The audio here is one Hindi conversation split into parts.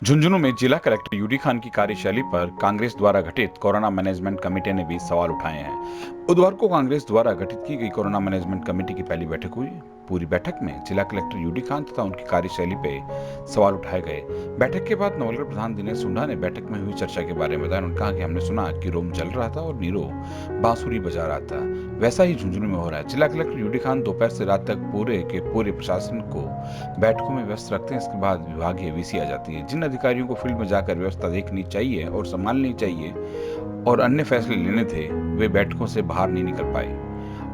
झुंझुनू में जिला कलेक्टर यूडी खान की कार्यशैली पर कांग्रेस द्वारा गठित कोरोना मैनेजमेंट कमेटी ने भी सवाल उठाए हैं। बुधवार को कांग्रेस द्वारा गठित की गई कोरोना मैनेजमेंट कमेटी की पहली बैठक हुई। पूरी बैठक में जिला कलेक्टर यूडी खान तथा उनकी कार्यशैली पे सवाल उठाए गए। बैठक के बाद नवलगढ़ प्रधान दिनेश सुंडा ने बैठक में हुई चर्चा के बारे में बताया। उन्होंने कहा कि हमने सुना कि रोम जल रहा था और नीरो बांसुरी बजा रहा था, वैसा ही झुंझुनू में हो रहा है। जिला कलेक्टर यूडी खान दोपहर से रात तक पूरे के पूरे प्रशासन को बैठकों में व्यस्त रखते हैं। इसके बाद विभागीय वीसी आ जाती है। जिन अधिकारियों को फील्ड में जाकर व्यवस्था देखनी चाहिए और संभालनी चाहिए और अन्य फैसले लेने थे, वे बैठकों से बाहर नहीं निकल पाए।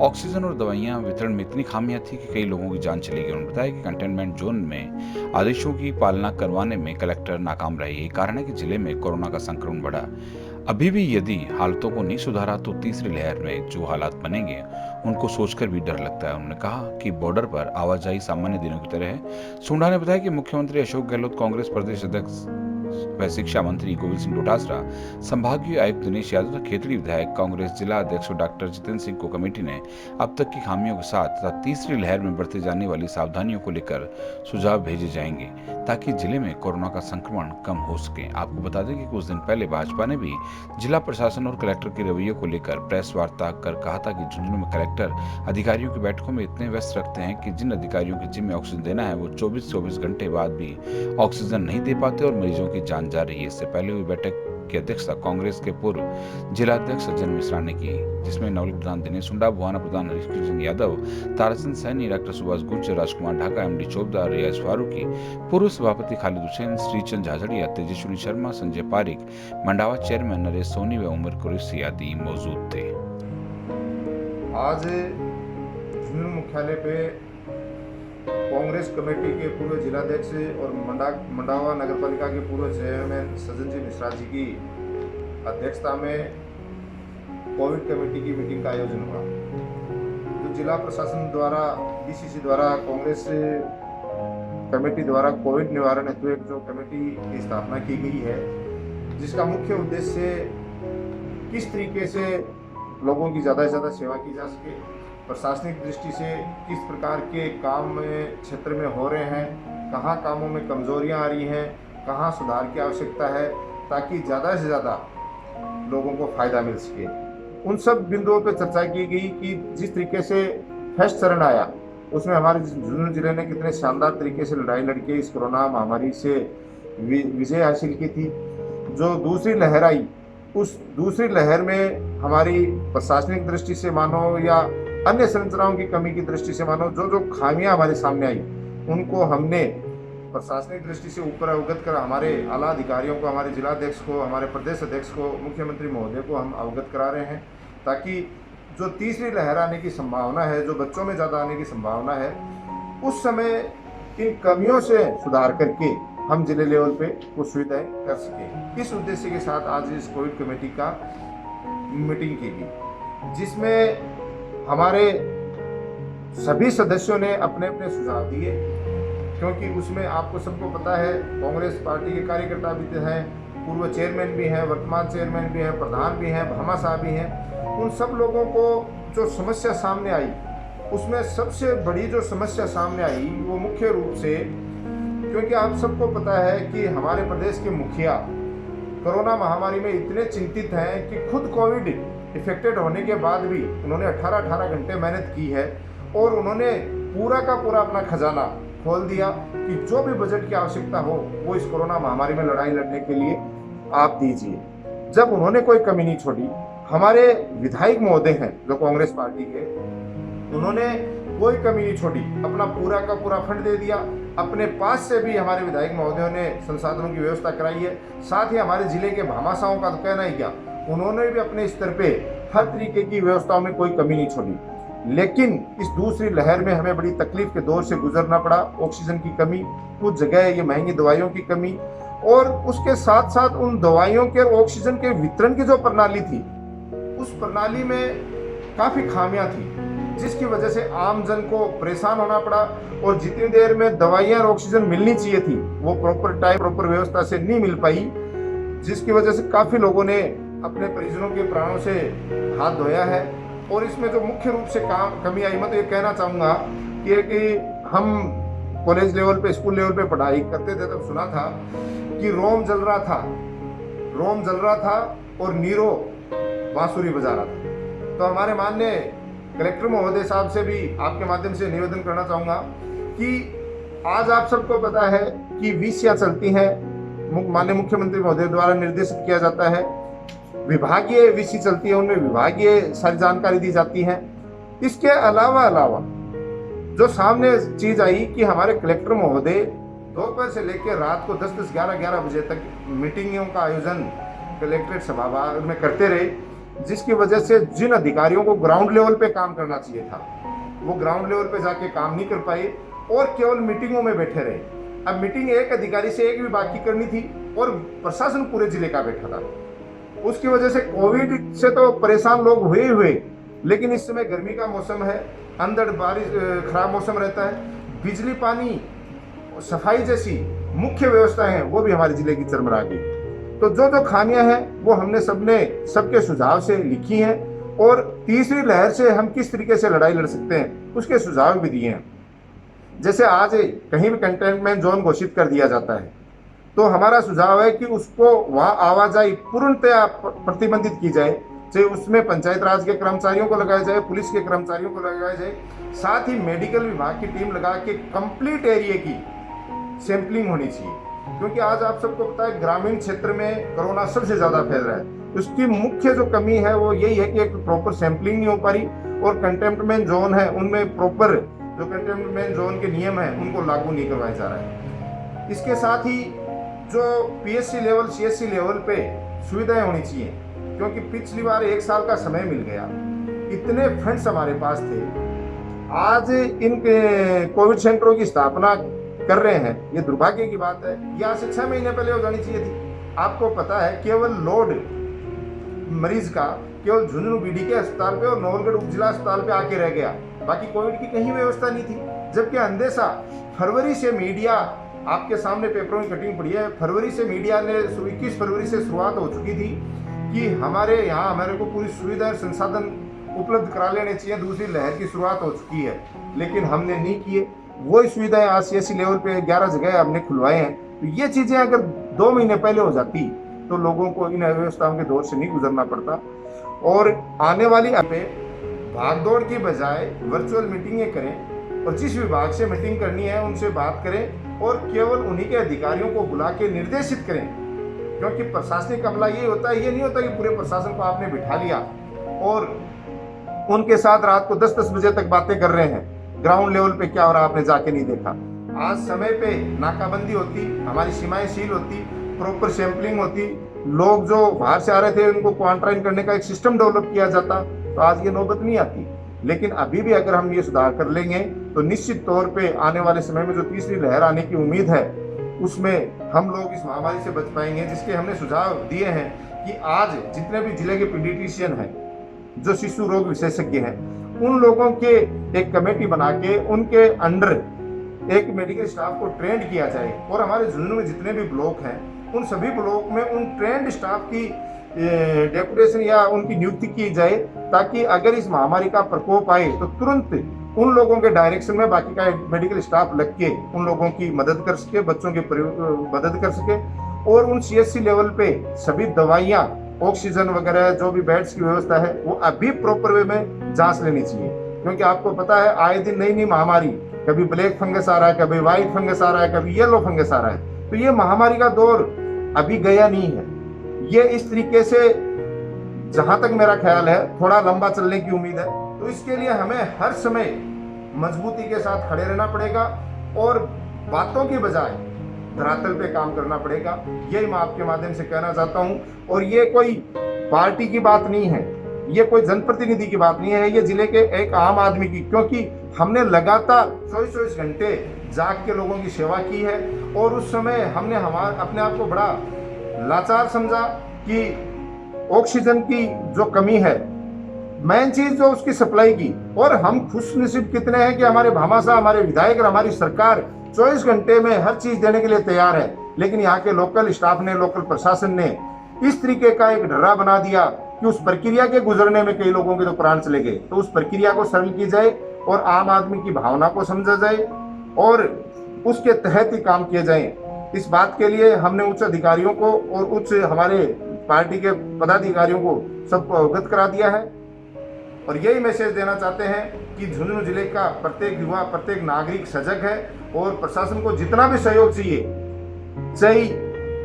ऑक्सीजन और दवाइयां वितरण में इतनी खामियां थी कि कई लोगों की जान चली गई। उन्होंने बताया कि कंटेनमेंट जोन में आदेशों की पालना करवाने में कलेक्टर नाकाम रहे। यही कारण है कि जिले में कोरोना का संक्रमण बढ़ा। अभी भी यदि हालतों को नहीं सुधारा तो तीसरी लहर में जो हालात बनेंगे उनको सोचकर भी डर लगता है। उन्होंने कहा कि बॉर्डर पर आवाजाही सामान्य दिनों की तरह है। सुंडा ने बताया कि मुख्यमंत्री अशोक गहलोत, कांग्रेस प्रदेश अध्यक्ष व शिक्षा मंत्री गोविंद सिंह डोटासरा, संभागीय आयुक्त दिनेश यादव तथा खेतड़ी विधायक कांग्रेस जिला अध्यक्ष डॉक्टर जितेंद्र सिंह को कमेटी ने अब तक की खामियों के साथ तथा तीसरी लहर में बरती जाने वाली सावधानियों को लेकर सुझाव भेजे जाएंगे ताकि जिले में कोरोना का संक्रमण कम हो सके। आपको बता दें कि कुछ दिन पहले भाजपा ने भी जिला प्रशासन और कलेक्टर के रवैये को लेकर प्रेस वार्ता कर कहा था कि झुंझुनू में कलेक्टर अधिकारियों की बैठकों में इतने व्यस्त रखते हैं कि जिन अधिकारियों के जिम्मे ऑक्सीजन देना है वो 24 घंटे बाद भी ऑक्सीजन नहीं दे पाते और मरीजों की जान जा रही है। इससे पहले हुई बैठक की अध्यक्षता कांग्रेस के पूर्व जिलाध्यक्ष सज्जन मिश्रा ने की, जिसमें नवलगढ़ प्रधान दिनेश सुंडा, बुहाना प्रधान हरीश यादव, ताराचंद सैनी, डॉक्टर सुभाष गुर्जर, राजकुमार ढाका, एमडी चोपदार, रियाज फारूकी, पूर्व सभापति खालिद हुसैन, श्रीचंद झाझड़िया, तेजस्विनी शर्मा, संजय पारिक, मंडावा चेयरमैन नरेश सोनी व उमर कुरैशी आदि मौजूद थे। आज झुंझुनू मुख्यालय पे कांग्रेस कमेटी के पूर्व जिलाध्यक्ष और मंडावा नगरपालिका के पूर्व चेयरमैन सज्जन जी मिश्रा जी की अध्यक्षता में कोविड कमेटी की मीटिंग का आयोजन हुआ। जो जिला प्रशासन द्वारा बीसीसी द्वारा कांग्रेस कमेटी द्वारा कोविड निवारण हेतु एक जो कमेटी की स्थापना की गई है, जिसका मुख्य उद्देश्य किस तरीके से लोगों की ज़्यादा से ज़्यादा सेवा की जा सके, प्रशासनिक दृष्टि से किस प्रकार के काम क्षेत्र में हो रहे हैं, कहाँ कामों में कमजोरियां आ रही हैं, कहाँ सुधार की आवश्यकता है, ताकि ज़्यादा से ज़्यादा लोगों को फायदा मिल सके। उन सब बिंदुओं पर चर्चा की गई कि जिस तरीके से फर्स्ट चरण आया उसमें हमारे झुंझुनू जिले ने कितने शानदार तरीके से लड़ाई लड़के इस कोरोना महामारी से विजय हासिल की थी। जो दूसरी लहर आई, उस दूसरी लहर में हमारी प्रशासनिक दृष्टि से मानो या अन्य संरचनाओं की कमी की दृष्टि से मानो जो खामियां हमारे सामने आई, उनको हमने प्रशासनिक दृष्टि से ऊपर अवगत कर हमारे आला अधिकारियों को, हमारे जिलाध्यक्ष को, हमारे प्रदेश अध्यक्ष को, मुख्यमंत्री महोदय को हम अवगत करा रहे हैं, ताकि जो तीसरी लहर आने की संभावना है, जो बच्चों में ज़्यादा आने की संभावना है, उस समय इन कमियों से सुधार करके हम जिले लेवल पे कुछ सुविधाएं कर सकें। इस उद्देश्य के साथ आज इस कोविड कमेटी का मीटिंग की गई, जिसमें हमारे सभी सदस्यों ने अपने अपने सुझाव दिए, क्योंकि उसमें आपको सबको पता है कांग्रेस पार्टी के कार्यकर्ता भी हैं, पूर्व चेयरमैन भी हैं, वर्तमान चेयरमैन भी हैं, प्रधान भी हैं, भामा साहब भी हैं। उन सब लोगों को जो समस्या सामने आई, उसमें सबसे बड़ी जो समस्या सामने आई वो मुख्य रूप से, क्योंकि आप सबको पता है कि हमारे प्रदेश के मुखिया कोरोना महामारी में इतने चिंतित हैं कि खुद कोविड इफेक्टेड होने के बाद भी उन्होंने 18 घंटे मेहनत की है और उन्होंने पूरा का पूरा अपना खजाना खोल दिया कि जो भी बजट की आवश्यकता हो वो इस कोरोना महामारी में लड़ाई लड़ने के लिए आप दीजिए। जब उन्होंने कोई कमी नहीं छोड़ी, हमारे विधायक महोदय हैं जो कांग्रेस पार्टी के, उन्होंने कोई कमी नहीं छोड़ी, अपना पूरा का पूरा फंड दे दिया। अपने पास से भी हमारे विधायक महोदयों ने संसाधनों की व्यवस्था कराई है। साथ ही हमारे जिले के भामाशाहों का तो कहना ही क्या, उन्होंने भी अपने स्तर पे हर तरीके की व्यवस्थाओं में कोई कमी नहीं छोड़ी। लेकिन इस दूसरी लहर में हमें बड़ी तकलीफ के दौर से गुजरना पड़ा। ऑक्सीजन की कमी, कुछ जगह ये महंगी दवाइयों की कमी, और उसके साथ साथ उन दवाइयों के ऑक्सीजन के वितरण की जो प्रणाली थी, उस प्रणाली में काफ़ी खामियां थी, जिसकी वजह से आम जन को परेशान होना पड़ा। और जितनी देर में दवाइयां और ऑक्सीजन मिलनी चाहिए थी वो प्रॉपर टाइम, प्रॉपर व्यवस्था से नहीं मिल पाई, जिसकी वजह से काफ़ी लोगों ने अपने परिजनों के प्राणों से हाथ धोया है। और इसमें जो मुख्य रूप से कमी आई, मैं तो ये कहना चाहूँगा कि हम कॉलेज लेवल पे, स्कूल लेवल पे पढ़ाई करते थे तब सुना था कि रोम जल रहा था, रोम जल रहा था और नीरो बांसुरी बजा रहा था। तो हमारे माननीय कलेक्टर महोदय साहब से भी आपके माध्यम से निवेदन करना चाहूँगा कि आज आप सबको पता है कि वीसियाँ चलती हैं, माननीय मुख्यमंत्री महोदय द्वारा निर्देशित किया जाता है, विभागीय वीसी चलती है, उनमें विभागीय सारी जानकारी दी जाती है। इसके अलावा जो सामने चीज आई कि हमारे कलेक्टर महोदय दोपहर से लेकर रात को 10-10, 11-11 बजे तक मीटिंगों का आयोजन कलेक्ट्रेट सभागार में करते रहे, जिसकी वजह से जिन अधिकारियों को ग्राउंड लेवल पे काम करना चाहिए था वो ग्राउंड लेवल पे जाके काम नहीं कर पाए और केवल मीटिंगों में बैठे रहे। अब मीटिंग एक अधिकारी से एक विभाग की करनी थी और प्रशासन पूरे जिले का बैठा था। उसकी वजह से कोविड से तो परेशान लोग हुए, लेकिन इस समय गर्मी का मौसम है, अंधड़ बारिश, खराब मौसम रहता है, बिजली पानी सफाई जैसी मुख्य व्यवस्थाएं हैं वो भी हमारे जिले की चरमरा गई। तो जो खामियां हैं वो हमने सबके सुझाव से लिखी हैं और तीसरी लहर से हम किस तरीके से लड़ाई लड़ सकते हैं उसके सुझाव भी दिए हैं। जैसे आज कहीं भी कंटेनमेंट जोन घोषित कर दिया जाता है तो हमारा सुझाव है कि उसको वहाँ आवाजाही पूर्णतया प्रतिबंधित की जाए, चाहे उसमें पंचायत राज के कर्मचारियों को लगाया जाए, पुलिस के कर्मचारियों को लगाया जाए, साथ ही मेडिकल विभाग की टीम लगा के कंप्लीट एरिया की सैंपलिंग होनी चाहिए, क्योंकि आज आप सबको पता है ग्रामीण क्षेत्र में कोरोना सबसे ज्यादा फैल रहा है। उसकी मुख्य जो कमी है वो यही है कि एक प्रॉपर सैंपलिंग नहीं हो पा रही और कंटेनमेंट जोन है उनमें प्रॉपर जो कंटेनमेंट जोन के नियम है उनको लागू नहीं करवाया जा रहा है। इसके साथ ही जो पीएससी लेवल, सीएससी लेवल पे सुविधाएं होनी चाहिए, क्योंकि पिछली बार 1 साल का समय मिल गया, इतने फंड्स हमारे पास थे, आज इन कोविड सेंटरों की स्थापना कर रहे हैं, ये दुर्भाग्य की बात है। यहाँ से 6 महीने पहले हो जानी चाहिए थी। आपको पता है केवल लोड मरीज का केवल झुंझुनू बीडी के अस्पताल पे और नवलगढ़ उप जिला अस्पताल पे आके रह गया, बाकी कोविड की कहीं व्यवस्था नहीं थी। जबकि अंदेशा फरवरी से मीडिया, आपके सामने पेपरों की कटिंग पड़ी है, फरवरी से मीडिया ने 21 फरवरी से शुरुआत हो चुकी थी कि हमारे यहाँ हमारे को पूरी सुविधा और संसाधन उपलब्ध करा लेने चाहिए, दूसरी लहर की शुरुआत हो चुकी है, लेकिन हमने नहीं किए। वही सुविधाएं आज सीएससी लेवल पे 11 जगह हमने खुलवाए हैं। तो ये चीजें अगर 2 महीने पहले हो जाती तो लोगों को इन अव्यवस्थाओं के दौर से नहीं गुजरना पड़ता। और आने वाली पे भागदौड़ की बजाय वर्चुअल मीटिंगें करें और जिस विभाग से मीटिंग करनी है उनसे बात करें और केवल उन्हीं के अधिकारियों को बुला के निर्देशित करें, क्योंकि प्रशासनिक अमला ये होता है, ये नहीं होता कि पूरे प्रशासन को आपने बिठा लिया और उनके साथ रात को 10-10 बजे तक बातें कर रहे हैं, ग्राउंड लेवल पे क्या हो रहा आपने जाके नहीं देखा। आज समय पे नाकाबंदी होती, हमारी सीमाएं सील होती, प्रॉपर सैंपलिंग होती, लोग जो बाहर से आ रहे थे उनको क्वारंटाइन करने का एक सिस्टम डेवलप किया जाता, तो आज ये नौबत नहीं आती। लेकिन अभी भी अगर हम ये सुधार कर लेंगे तो निश्चित तौर पे आने वाले समय में जो तीसरी लहर आने की उम्मीद है उसमें हम लोग इस महामारी से बच पाएंगे, जिसके हमने सुझाव दिए हैं कि आज जितने भी जिले के पीडियाट्रिशियन हैं, जो शिशु रोग विशेषज्ञ हैं, उन लोगों के एक कमेटी बना के उनके अंडर एक मेडिकल स्टाफ को ट्रेंड किया जाए और हमारे झुंझुनू में जितने भी ब्लॉक हैं उन सभी ब्लॉक में उन ट्रेंड स्टाफ की डेपुटेशन या उनकी नियुक्ति की जाए, ताकि अगर इस महामारी का प्रकोप आए तो तुरंत उन लोगों के डायरेक्शन में बाकी का मेडिकल स्टाफ लग के उन लोगों की मदद कर सके, बच्चों की मदद कर सके और उन सीएससी लेवल पे सभी दवाइयाँ, ऑक्सीजन वगैरह जो भी बेड्स की व्यवस्था है वो अभी प्रॉपर वे में जांच लेनी चाहिए, क्योंकि आपको पता है आए दिन नई नई महामारी, कभी ब्लैक फंगस आ रहा है, कभी व्हाइट फंगस आ रहा है, कभी येलो फंगस आ रहा है। तो ये महामारी का दौर अभी गया नहीं है। ये इस तरीके से जहां तक मेरा ख्याल है थोड़ा लंबा चलने की उम्मीद है, तो इसके लिए हमें हर समय मजबूती के साथ खड़े रहना पड़ेगा और बातों की बजाय धरातल पे काम करना पड़ेगा। यही मैं आपके माध्यम से कहना चाहता हूं। और ये कोई पार्टी की बात नहीं है, ये कोई जनप्रतिनिधि की बात नहीं है, ये जिले के एक आम आदमी की, क्योंकि हमने लगातार 24 घंटे जाग के लोगों की सेवा की है और उस समय हमने अपने आप को बड़ा लाचार समझा कि ऑक्सीजन की जो कमी है, मेन चीज जो उसकी सप्लाई की, और हम खुशनसीब कितने हैं कि हमारे भामाशाह, हमारे विधायक और हमारी सरकार 24 घंटे में हर चीज देने के लिए तैयार है। लेकिन यहाँ के लोकल स्टाफ ने, लोकल प्रशासन ने इस तरीके का एक डरा बना दिया कि उस प्रक्रिया के गुजरने में कई लोगों के तो प्राण चले गए। तो उस प्रक्रिया को सरल की जाए और आम आदमी की भावना को समझा जाए और उसके तहत ही काम किए जाएं। इस बात के लिए हमने उच्च अधिकारियों को और उच्च हमारे पार्टी के पदाधिकारियों को सबको अवगत करा दिया है और यही मैसेज देना चाहते हैं कि झुंझुनू जिले का प्रत्येक युवा, प्रत्येक नागरिक सजग है और प्रशासन को जितना भी सहयोग चाहिए, चाहे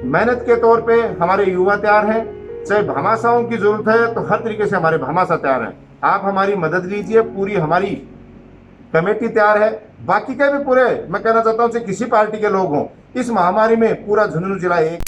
मेहनत के तौर पे हमारे युवा तैयार हैं, चाहे भामाशाहों की जरूरत है तो हर तरीके से हमारे भामाशाह तैयार हैं। आप हमारी मदद लीजिए, पूरी हमारी कमेटी तैयार है। बाकी के भी पूरे मैं कहना चाहता हूँ, चाहे किसी पार्टी के लोग हों, इस महामारी में पूरा झुंझुनू जिला एक